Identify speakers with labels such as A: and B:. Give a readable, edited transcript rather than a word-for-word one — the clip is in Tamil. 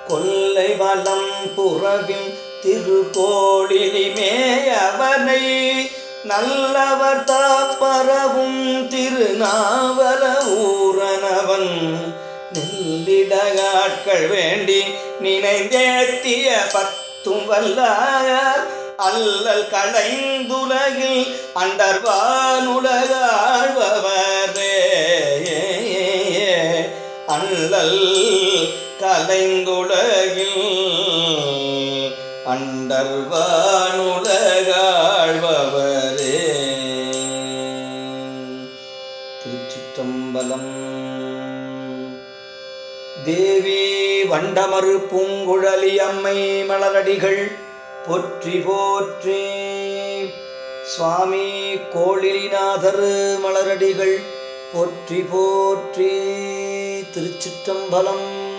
A: கொல்லை வலம் புறவின் திருக்கோளிலிமேயவனை நல்லவர் தாப்பரவும் திருநாவல ஊரனவன் நெல்லிடகாட்கள் வேண்டி நினைந்தேத்திய பத்தும் வல்லார் அல்லல் களைந்துலகில் அண்டர்வானுலகாழ்பவரே அல்லல் களைந்துலகில் அண்டர்வானுலகாழ்பவரே. திருச்சிற்றம்பலம். தேவி வண்டமறு பூங்குழலி அம்மை மலரடிகள் போற்றி போற்றி. சுவாமி கோளிலிநாதர் மலரடிகள் போற்றி போற்றி. திருச்சிற்றம்பலம்.